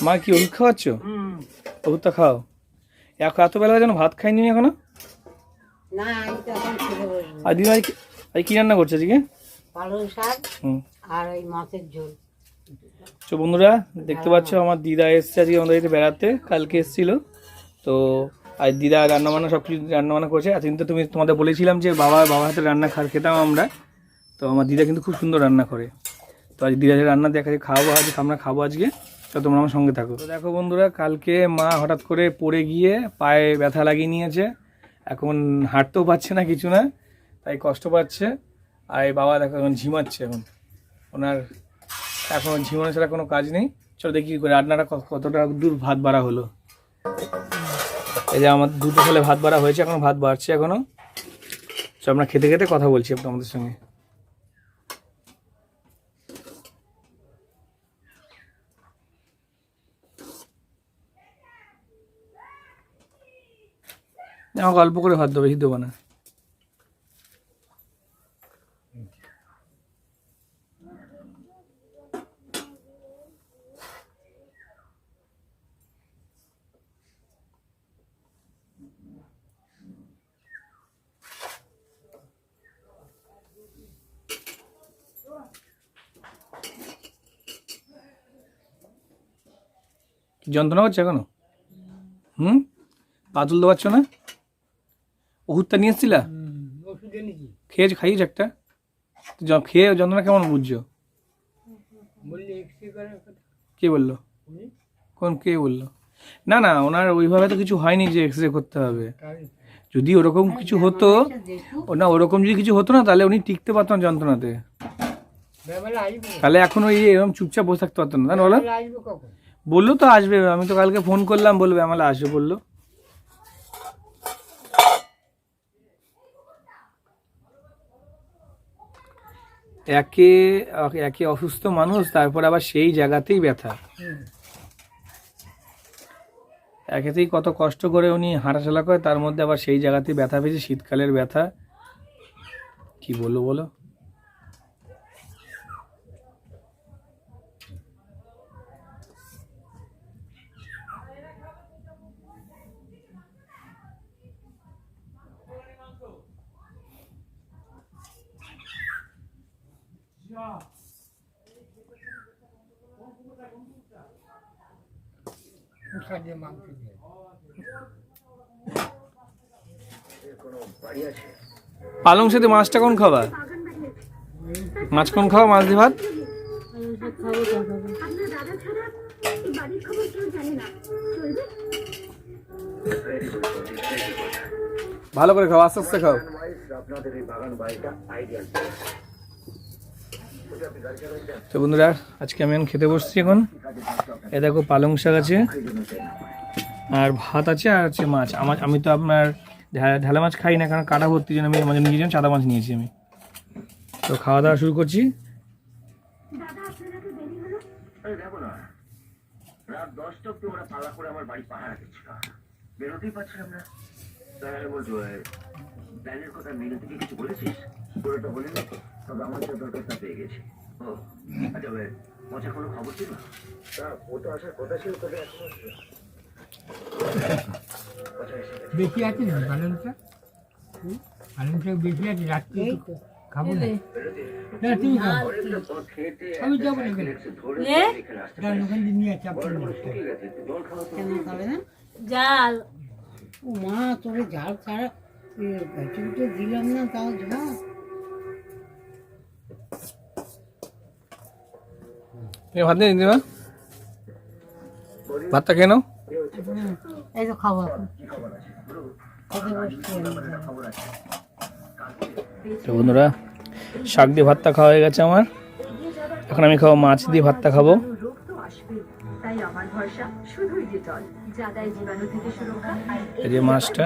মা কি ওষুধ খাওয়াচ্ছ? ওষুধটা খাও। এত বেলা যেন ভাত খাইনি এখনো। আর দিদি ভাই কি রান্না করছে আজকে? পালং শাক আর ওই মাছের ঝোল। তো বন্ধুরা দেখতে পাচ্ছ আমার দিদা এসছে আজকে আমাদের বাড়িতে বেড়াতে, কালকে এসেছিল। তো আর দিদা রান্নাবান্না সব কিছু রান্নাবান্না করেছে। এতদিন তো তোমাদের বলেছিলাম যে বাবা হাতে রান্না খেতাম আমরা। তো আমার দিদা কিন্তু খুব সুন্দর রান্না করে। তো আজ দিদা রান্না দেখা যায় খাওয়াবো, আজকে আমরা খাবো আজকে। তো তোমরা আমার সঙ্গে থাকো। তো দেখো বন্ধুরা, কালকে মা হঠাৎ করে পড়ে গিয়ে পায়ে ব্যথা লাগিয়ে নিয়েছে। এখন হাঁটতেও পারছে না, কিছু না, তাই কষ্ট পাচ্ছে। আর এই বাবা দেখো এখন ঝিমাচ্ছে। এখন ঝিমানো ছাড়া কোনো কাজ নেই। চলো দেখি রান্নাটা কতটা দূর ভাত বাড়া হলো। এই যে আমার দুটো ফলে ভাত বাড়া হয়েছে, এখনো ভাত বাড়ছে এখনো। চলো আমরা খেতে খেতে কথা বলছি আমাদের সঙ্গে। আমাকে অল্প করে ভাত দেবো, বেশি দেবো না। যন্ত্রণা করছে এখনো? পা তুলতে পারছো না? ওষুধটা নিয়ে এসেছিলা? খাইয়েছ একটা? খেয়ে যন্ত্রণা কেমন বুঝছো? কে বললো? কে বললো? না ওনার ওইভাবে তো কিছু হয়নি যে এক্স রে করতে হবে। যদি ওরকম কিছু হতো, ওরকম যদি কিছু হতো না, তাহলে উনি টিকতে পারতেন যন্ত্রণাতে। তাহলে এখন ওই এরকম চুপচাপ বসে থাকতে পারতেন না। বলো, বললো তো আসবে। আমি তো কালকে ফোন করলাম, বলবে আমার আসবে বললো। একে অসুস্থ মানুষ, তারপর আবার সেই জায়গাতেই ব্যথা। একেতেই কত কষ্ট করে উনি হাঁটাচলা করে, তার মধ্যে আবার সেই জায়গাতেই ব্যথা পেয়েছে, শীতকালের ব্যথা। কি বলবো বলো? পালং সাথে মাছটা কোন খাবা? মাছ কোন খাওয়া? মাছ দিয়ে ভাত? ভালো করে খাও, আস্তে আস্তে খাও। তো বন্ধুরা, আজকে আমি খেতে বসছি। এখন এ দেখো পালং শাক আছে, আর ভাত আছে, আর আছে মাছ। আমি তো আপনার ঢালা মাছ খাই না, কারণ কাটা ভর্তি, জন্য আমি আমাদের নিজের জন্য সাদা মাছ নিয়েছি আমি। তো খাওয়া দাওয়া শুরু করছি। রাত 10টা অব্দি ওরা পালা করে আমার বাড়ি পাহারা দিচ্ছিল, বেরোতেই পারছিলাম না। তাই বলছো প্ল্যানের কথা মিলে থেকে কিছু বলেছিস? পুরোটা বলি না, তবে আমার যে দরকারটা পেয়ে গেছি। ও আচ্ছা, মজা কোনো খবর ছিল? তা ও তো আসার কথা ছিল, তবে এখনো বেশি আছে না পালংটা? পালংটা বেশি আছে, রাত্রে খাবো না। তুমি খাও, আমি যাবো না। কেন খাবে না? জাল। ও মা, তোরে জাল ছাড়া ঘাটে দিলাম না, তাও ঝাল। ভাত নিয়ে দিবা? ভাতটা খেয়ে নাও। এই তো খাবো এখন। তো বন্ধুরা, শাক দিয়ে ভাতটা খাওয়া হয়ে গেছে আমার। এখন আমি খাবো মাছ দিয়ে ভাতটা খাবো। এই যে মাছটা।